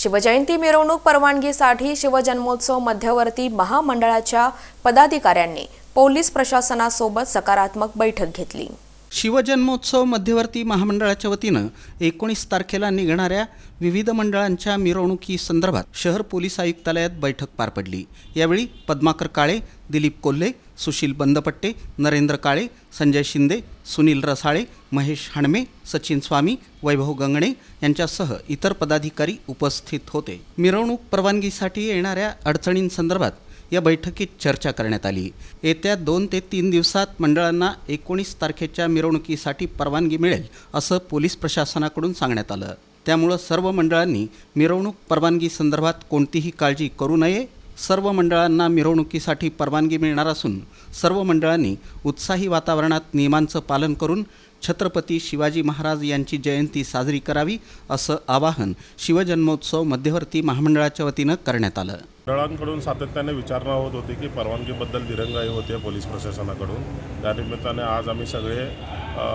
शिवजयंती मिरवणूक परवानगीसाठी शिवजन्मोत्सव मध्यवर्ती महामंडळाच्या पदाधिकाऱ्यांनी पोलीस प्रशासनासोबत सकारात्मक बैठक घेतली। शिवजन्मोत्सव मध्यवर्ती महामंडळाच्या वतीनं 19 तारखेला निघणाऱ्या विविध मंडळांच्या मिरवणुकीसंदर्भात शहर पोलीस आयुक्तालयात बैठक पार पडली। यावेळी पद्माकर काळे, दिलीप कोल्हे, सुशील बंदपट्टे, नरेंद्र काळे, संजय शिंदे, सुनील रसाळे, महेश हणमे, सचिन स्वामी, वैभव गंगणे यांच्यासह इतर पदाधिकारी उपस्थित होते। मिरवणूक परवानगीसाठी येणाऱ्या अडचणींसंदर्भात या बैठकीत चर्चा करण्यात आली। येत्या 2 ते 3 दिवसात मंडळांना 19 तारखेच्या मिरवणुकीसाठी परवानगी मिळेल असं पोलीस प्रशासनाकडून सांगण्यात आलं। त्यामुळे सर्व मंडळांनी मिरवणूक परवानगी संदर्भात कोणतीही काळजी करू नये। सर्व मंडळांना मिरवणुकीसाठी परवानगी मिळणार असून सर्व मंडळांनी उत्साही वातावरणात नियमांचं पालन करून छत्रपती शिवाजी महाराज यांची जयंती साजरी करावी असं आवाहन शिवजन्मोत्सव मध्यवर्ती महामंडळाच्या वतीनं करण्यात आलं। मंडळांकडून सातत्याने विचारणा होत होती की परवानगीबद्दल दिरंगाई होते पोलीस प्रशासनाकडून। त्या निमित्ताने आज आम्ही सगळे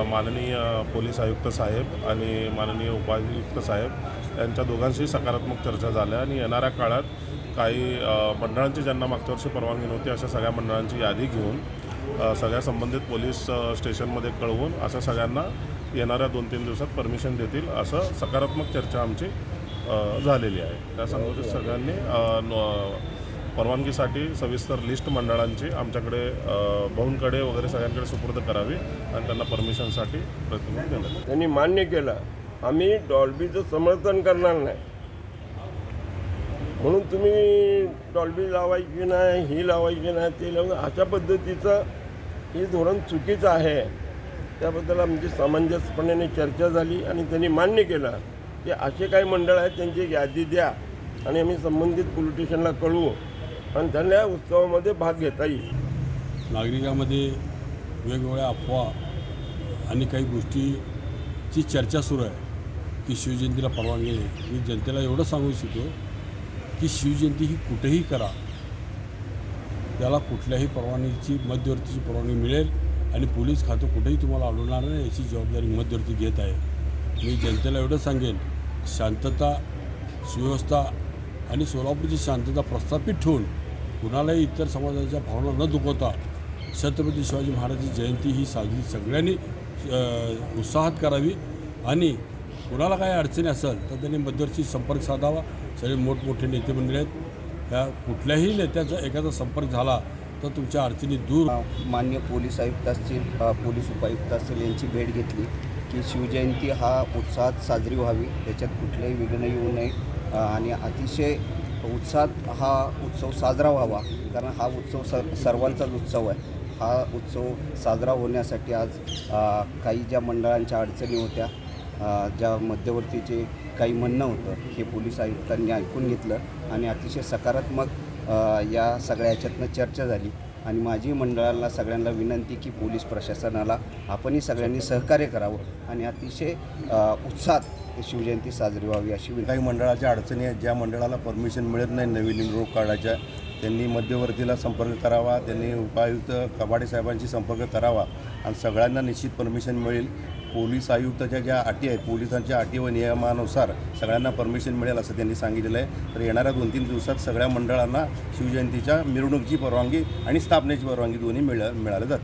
माननीय पोलीस आयुक्त साहेब आणि माननीय उपायुक्त साहेब यांच्या दोघांशी सकारात्मक चर्चा झाल्या आणि येणाऱ्या काळात काही मंडळांची ज्यांना मागच्या वर्षी परवानगी नव्हती अशा सगळ्या मंडळांची यादी घेऊन सगळ्या संबंधित पोलीस स्टेशनमध्ये कळवून असं सगळ्यांना येणाऱ्या 2-3 दिवसात परमिशन देतील असं सकारात्मक चर्चा आमची झालेली आहे। त्या संबंधित सगळ्यांनी परवानगीसाठी सविस्तर लिस्ट मंडळांची आमच्याकडे भाऊंकडे वगैरे सगळ्यांकडे सुपूर्द करावी आणि त्यांना परमिशनसाठी प्रयत्न देण्यात। त्यांनी मान्य केलं, आम्ही डॉल्बीचं समर्थन करणार नाही म्हणून तुम्ही डॉल्बी लावायची नाही, ही लावायची नाही, ते अशा पद्धतीचं हे धोरण चुकीचं आहे। त्याबद्दल आमची सामंजस्यपणे चर्चा झाली आणि त्यांनी मान्य केलं की असे काही मंडळ आहेत त्यांची यादी द्या आणि आम्ही संबंधित पोलीस स्टेशनला कळवू आणि त्यांना उत्सवामध्ये भाग घेता येईल। नागरिकांमध्ये वेगवेगळ्या अफवा आणि काही गोष्टीची चर्चा सुरू आहे की शिवजयंतीला परवानगी नाही। मी जनतेला एवढं सांगू इच्छितो की शिवजयंती ही कुठेही करा, त्याला कुठल्याही परवानगीची मध्यवर्तीची परवानगी मिळेल आणि पोलीस खातं कुठेही तुम्हाला अडवणार नाही याची जबाबदारी मध्यवर्ती घेत आहे। मी जनतेला एवढं सांगेन, शांतता, सुव्यवस्था आणि सोलापूरची शांतता प्रस्थापित ठेवून कुणालाही इतर समाजाच्या भावना न दुखवता छत्रपती शिवाजी महाराजांची जयंती ही साजरी सगळ्यांनी उत्साहात करावी आणि कुणाला काही अडचणी असेल तर त्यांनी मध्यवर्ती संपर्क साधावा। सगळे मोठमोठे नेते मंडळी आहेत, ह्या कुठल्याही नेत्याचा एखादा संपर्क झाला तर तुमच्या अडचणी दूर। मान्य पोलीस आयुक्त असतील, पोलीस उपायुक्त असतील यांची भेट घेतली की शिवजयंती हा उत्साहात साजरी व्हावी, त्याच्यात कुठल्याही विघ्न येऊ नये आणि अतिशय उत्साहात हा उत्सव साजरा व्हावा, कारण हा उत्सव सर्वांचाच उत्सव आहे। हा उत्सव साजरा होण्यासाठी आज काही ज्या मंडळांच्या अडचणी होत्या, ज्या मध्यवर्तीचे काही म्हणणं होतं, हे पोलीस आयुक्तांनी ऐकून घेतलं आणि अतिशय सकारात्मक या सगळ्या ह्याच्यातनं चर्चा झाली आणि माझी मंडळाला सगळ्यांना विनंती की पोलीस प्रशासनाला आपणही सगळ्यांनी सहकार्य करावं आणि अतिशय उत्साहात शिवजयंती साजरी व्हावी अशी विनंती। काही मंडळाच्या अडचणी आहेत, ज्या मंडळाला परमिशन मिळत नाही नवीन मिरवणूक काढायच्या, त्यांनी मध्यवर्तीला संपर्क करावा, त्यांनी उपायुक्त कबाडे साहेबांशी संपर्क करावा आणि सगळ्यांना निश्चित परमिशन मिळेल। पोलीस आयुक्ताच्या ज्या अटी आहेत, पोलिसांच्या अटी व नियमानुसार सगळ्यांना परमिशन मिळेल असं त्यांनी सांगितलेलं आहे। तर येणाऱ्या 2-3 दिवसात सगळ्या मंडळांना शिवजयंतीच्या मिरवणुकीची परवानगी आणि स्थापनेची परवानगी दोन्ही मिळाल्या जाते।